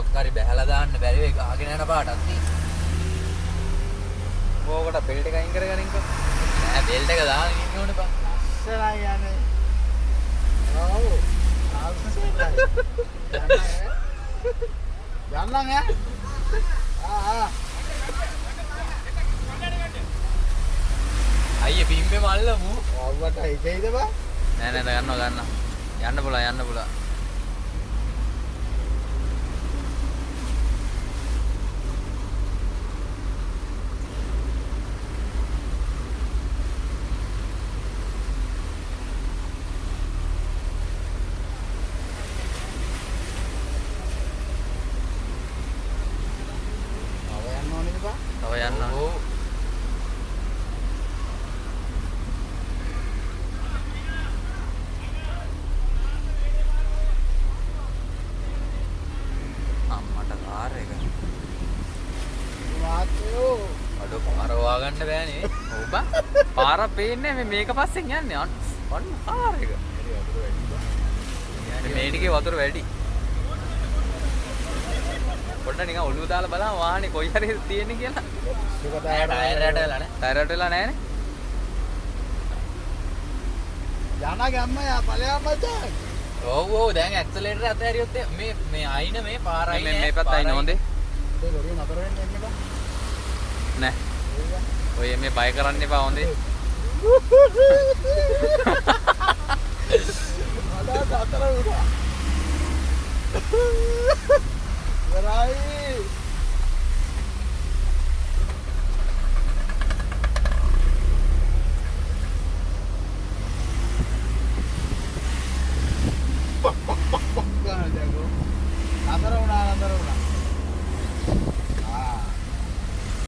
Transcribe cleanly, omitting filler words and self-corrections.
මොකක් හරි බැහැලා දාන්න බැරි වෙයි ගහගෙන යන පාටක් තියෙන්නේ. ඕකට බෙල්ට් එක අයින් කරගනින්කෝ. නෑ බෙල්ට් එක දාගෙන ඉන්න ඕනේ බං. ඉස්සරහා යන්නේ. ඔව්. යන්න ඈ. අයියේ බිම්බේ මල්ලමු. ඔව්වට හිතෙයිද බං? නෑ ගන්න. යන්න පුළුවන්. තව යන්න. ඔව්. අම්මට කාර් එක. වාතයෝ. අඩෝ පාර හොයාගන්න බෑනේ. ඔව් බං. පාර පේන්නේ මේක පස්සෙන් යන්නේ. අන්න කාර් එක. මේ ටිකේ වතුර වැඩි. පොඩ්ඩක් නිකන් ඔළුව දාලා බලන්න වාහනේ කොයි හරි තියෙන්නේ කියලා. ටයර් රට වෙලා නැහැ. යනා ගම්ම යා ඵලයන් මචං. ඔව් දැන් ඇක්සලරේටර් අතහැරියොත් මේ අයින මේ පාර අයින මේ පැත්ත අයින හොඳේ. ඒ ලොරිය නතර වෙන්න එන්න බා. නෑ. ඔය මේ බය කරන්න එපා හොඳේ. අද අතර උඩා. Gerai. Jangan jago. Antara una.